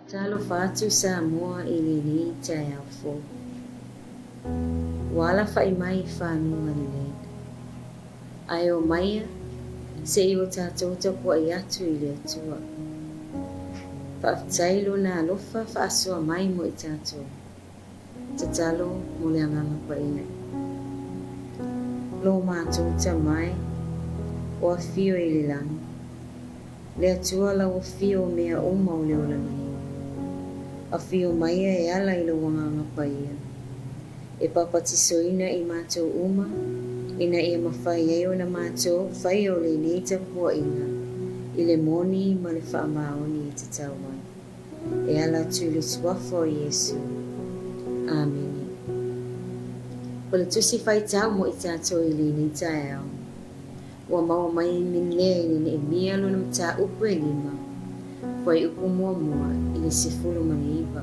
Talo fatu sa mua ilini chaya FOU. Wala fa imai fanu ngale. Ayo maya se iwo tato tapu ayatu ili atua. Faaftailo na alofa fa asua mai mo itato. Tatalo mule anganga pa ina. Lo mato tamai o fio ililang. Le atua la o fio mea uma ule ulani. A fio maia e ala ilo wanganga pa ia. E papatisoina i mato uma, ina ia mawhai eo na mato, whai o le neita pua ina, i le moni ma le whaamaoni i te tauai. E ala tūle tuafa o Yesu. Ameni. O le tusi whai tau mo i tātou i le neita eo. Ua maua mai min lea i le mia luna mta upu e lima, whai upu mua mua i le sifulu mani iwa.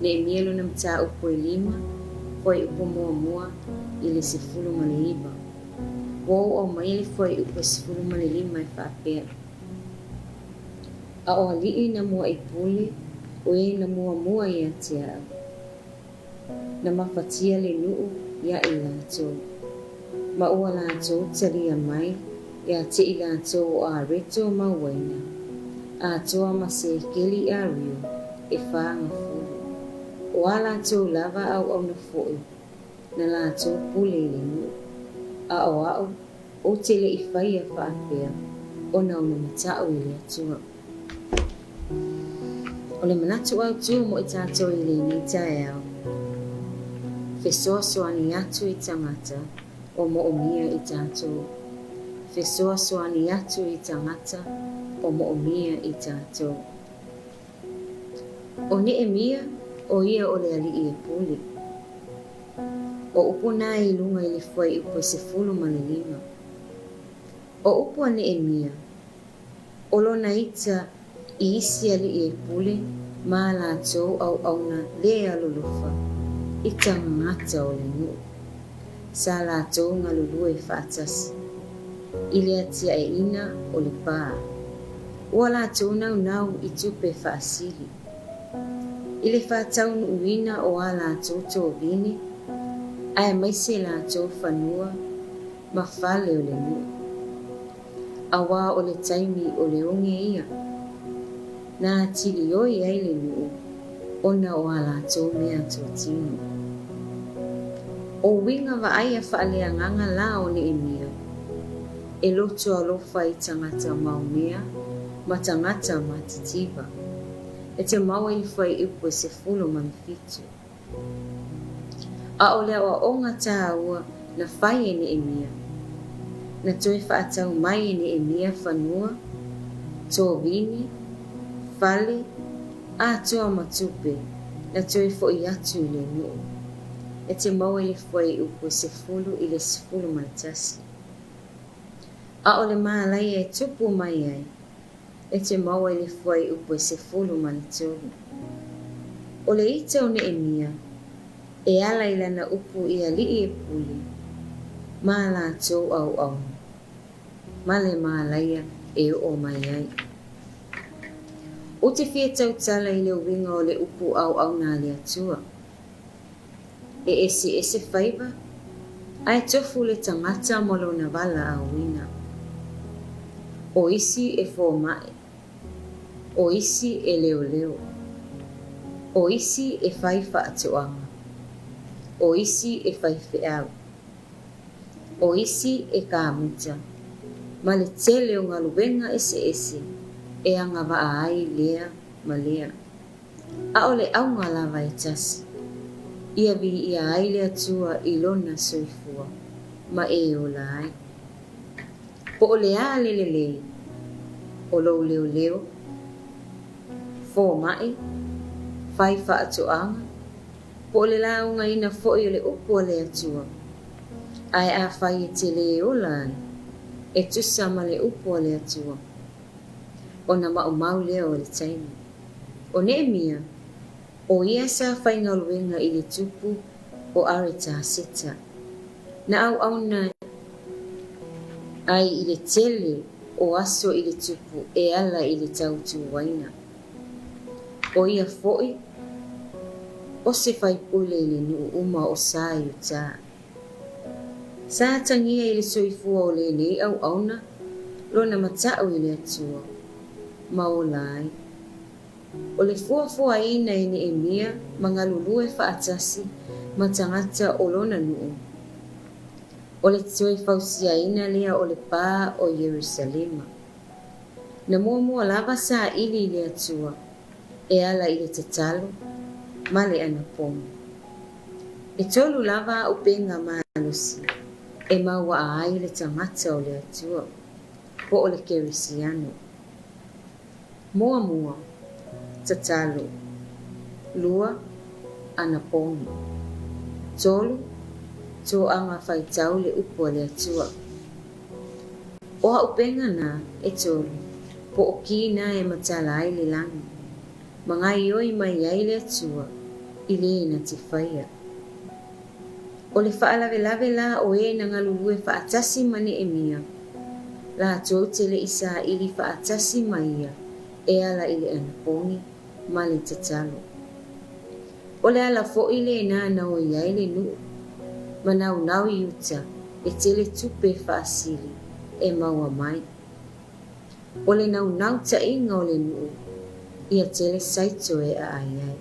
Le mia luna mta upu e lima, foi upo mua mua i le sifulu ma le iwa. Wau au mai le foi upo sifulu ma le lima e whapea. A o alii na mua i pule, o e na mua mua i atia au. Na mawhatia le nuu ia i lato. Ma ua lato taria mai, ia te i lato a reto ma waina. A toa ma se keli a rio, e whaanga fulu. O ala tō lava au na fo'i, na la tō pule i le nuu. A au, o te le i whai a whaapea, o na una matao i le atua. O le manatu au tū mo i tātou i le nita e au. Whesoa soani atu i tangata, o mo o mia i tātou. Whesoa soani atu i tangata, o mo o mia i tātou. O ne e mia, o ia o le ali i e puli. O upo nā i lunga i le whai upo se fulu ma le lima. O upo ane e mia. O lona ita i isi ali i e puli, mā la tō au auna le alulufa. Ita ngata o le nuu. Sa la tō ngā lulu e whātasi. I le atia e ina o le pā. Ua la tō nau i tupe whaasili. I le whātau uina o a la tō vini, ai mai se la tō whanua, ma whale o le nuu. A wā o le taimi o le onge ia. Nā tili oi ai le nuu, ona o a la tō mea tō tino. O winga wa aia whaalea nganga la o ne emia. E loto alofa i tangata maumea, ma tangata ma titiba. E te maua i whai upo se fulu man fitu. A o lea o onga tā ua na whai e ne emia. Na toi whaatau mai e ne emia whanua, tō vini, whale, a toa matupe, na toi fo i atu i le nuu. E te maua i whai upo se fulu i le sifulu man tasi. A o le maalai e tupu mai ai. E te maua i le whai upo se fulu mani tōru. O le ita o ne emia, e ala i lana upu i ali i e puli, mā la tō au au. Ma le maalaia e o mai ai. O te fia tau tala i le winga o le upu au au nā le atua. E ese whaiba, ai tofu le tangata molo na wala a wina. O isi e fō mai. O isi e leo leo. O isi e whai whaatuanga. O isi e whai whiau. O isi e kāmuta. Ma le tele o ngā luwenga ese e anga wa ai lea ma lea. A o le au ngā lava e tasi. Ia vi ia ai lea tua i lona soifua. Ma e o la ai. Po o le a lelele. O lo leo leo. Fō mai, whai whaatuanga, po le launga ina fōi o le upu le atua. Ai a whai e te le o lai, e tusa ma le upu le atua. O na mau lea o le taimi. O ne mia, o ia sa whai ngaluenga i le tupu o areta sita. Na au na ai i le tele o aso i le tupu e ala i le tautu waina. O ia fo'i, o se faipule le nuu uma o sa yuta. Sa tangia i le soifua o le nei au auna, lona matau i le atua, maolai. O le fuafua ina i ni emia, mangalulue faatasi, matangata o lona nuu. O le tue fausia ina lea o le pā o Yerusalema. Na mua lava sa ili le atua, e ala i le tatalo, ma le anapomu. E tolu lava upenga malosi, e maua ai le tangata o le atua, po o le kerisiano. Mua, tatalo, lua, anapomu. Tolu, to anga faitau le upo le atua. Oha upenga na e tolu, po o ki na e matala ai le langi. Mangai oi mai ai le atua, i le na tifaya. O le whaalave la o e na ngalulue whaatasi mane e mia. La tō te le isa ili whaatasi maia, e ala ili anaponi, ma le tatalo. O le ala fo ile na na o iai le nuu. Manau i uta, e tele tupe whaasili, e maua mai. O le nau ta inga o le nuu, ia tele saito e a ai.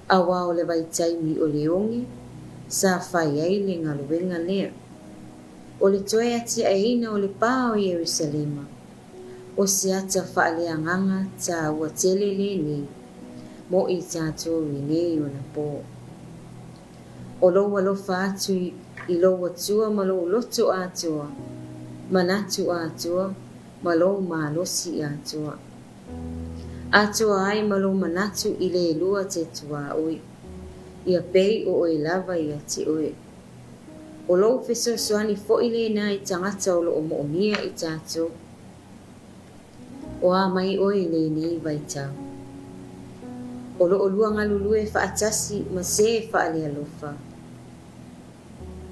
Awa o le vaitaimi o le ongi, sa whai ai le ngaluenga lea. O le toe ati aina o le pā o Yerusalema, o se ata whaalea nganga ta ua tele le nei, mo i tātou i nei o na pō. O loa lofa atu i loa tua ma lo loto atua, manatu atua, ma lo malosi atua. Atua ai ma lo manatu i le lua te tua oi, ia pei o oi lava ia te oi. O lo feso soani fo i le na i tangata o lo o moomia i tātou. O a mai oi le nei vaitau. O lo o lua ngalulue whaatasi ma se whaalea lofa.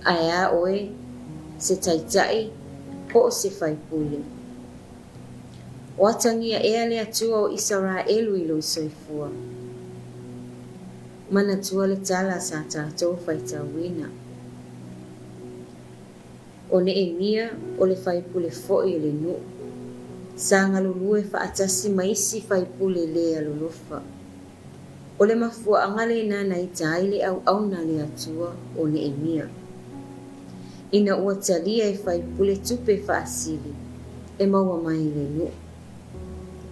Aia oe, se taitai, po o se whaipule. O atangia ea le atua o Israelu i lo soifua. Mana tua le tala sa tātou whaitawina. O ne e mia o le whaipule fo'i le nu. Sa ngalulue whaatasi maisi whaipule le alolofa. O le mafua angale nana i taile au na le atua o ne e mia. Ina ua talia e whaipule tupe whaasili, e maua mai le nu.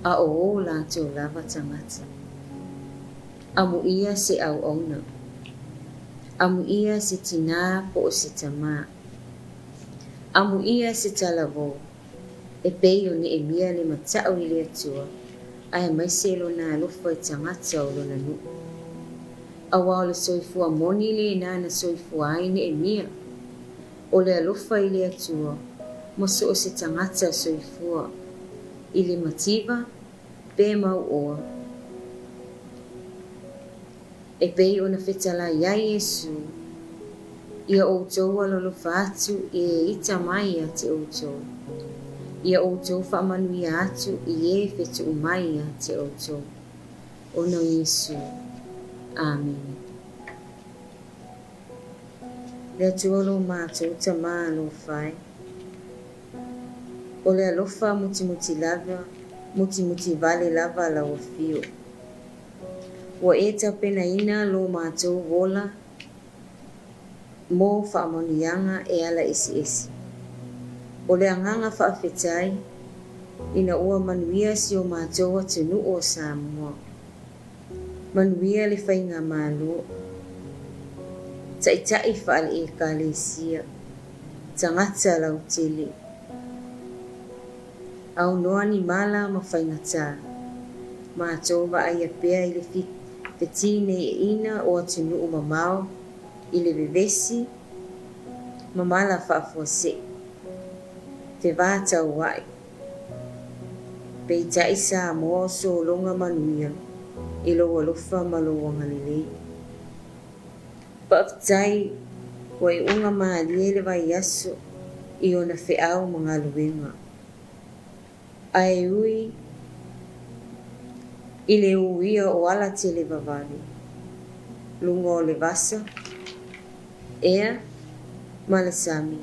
A o la teo lava tangata. Amu ia se au na. Amu ia se tina po o se tama. Amu ia se talavo. E pei o ne e mia le matau i le atua. Ai mai se lo na alofa e tangata o lo na nu. Awa o le soifua moni le na soifua ai ne e mia. O le alofa i le atua, moso o se tangata soifua, i le mativa, pe mau oa. E pei o na whetala iai Yesu, ia outou alolofa atu i e ita mai a te outou. Ia outou whaamanuia atu i e whetu umai a te outou. O na Yesu. Amen. Le tuolo mātou ta maa lo whai. O le alofa muti lava, muti vale lava la o fio. Wa e ta pena ina lo mātou wola, mo whaamonianga e ala esi. O le anganga whaafetai, ina ua manuia si o mātou atunu o Samoa. Manuia le whainga mālo. Tai whaale e kālesia, tangata lau tele. Au noa ni mala ma whaingata, ma tōwa ai a pēa i le whetine e ina o atunu o mamao, i le vevesi, ma mala whaafua se. Te vātau wai. Pei tai sa moa so longa manuia, i loa lofa ma loa ngalilei. Pa'aftai, wa i unga maalie le vai aso i ona wheau mga luenga. Ai ui, I le uia o ala te le vavali. Lunga o le vasa, ea, ma le sami.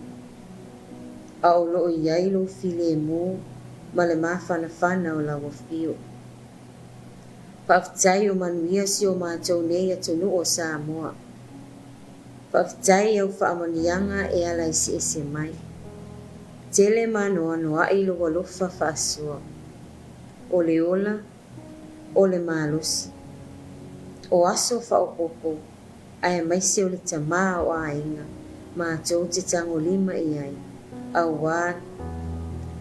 A o loo iai lo file mo, ma le mawhanawhana o la wafio. Whaafitai o manuia si o mātou nei atunu o Samoa. Whaafitai au whaamanianga e ala isi mai. Tele manoa noa i lo walofa whaasua. O le ola, o le malusi. O aso whaopopo, ai maise o le tamaa o ainga, mātou te tango lima i ai. Au wā,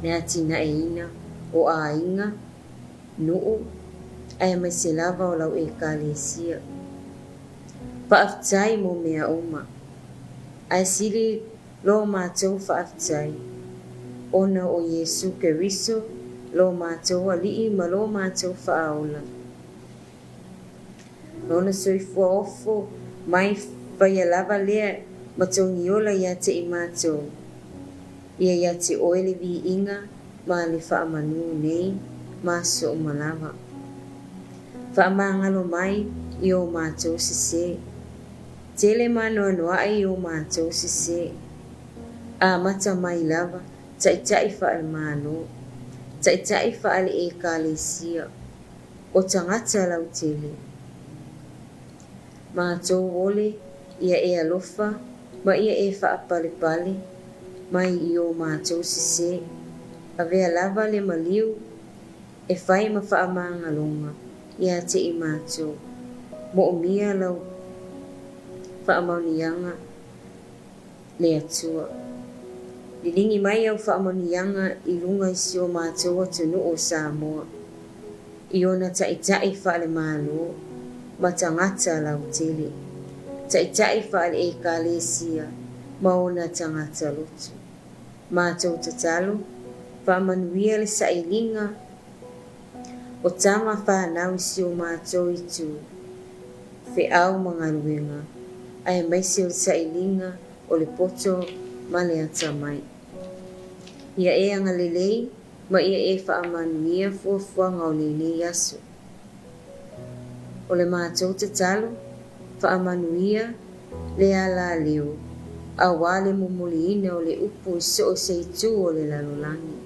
ne atina e ina, o ainga, nuu, ai maise lava o lau e kālesia. Whaafitai mo mea oma. Ai siri lo mātou whaafitai. Ona o Yesu Keriso, lo mātou alii ma lo mātou whaaola. Nona soifua ofo, mai whaia lava lea, matongi ola ia te i mātou. Ia te oele vi inga, ma le whaamanu nei, ma so malawa. Whaamangalo mai, i o mātou sise. Tele manoa noa i o mātou sise. A mata mai lava, tai whaal mano. Tai whaal e kālesia. O tangata lau tele. Mātou ole, ia e alofa, ma ia e whaapale, mai i o mātou sise. A vea lava le maliu, e whai ma whaamangalonga, ia te i mātou. Mo o mia lau, whaamaunianga, le atua. Lilingi mai au whaamanianga i lunga isi o mātou atunu o Samoa. I ona tai whaale mālo, ma tangata lau tele. Tai whaale e kālesia, ma ona tangata lotu. Mātou tatalo, whaamanuia le sailinga, o tama whanau isi o mātou i tu. Fe au mga ruenga, ai maise o le sailinga o le poto, ma le ata mai. Ia e anga lelei, ma ia e whaamanuia fuafuanga o lelei aso. O le mātou tatalo, whaamanuia le ala leo, a wale mumuliina o le upu so o seitu o le lalolangi.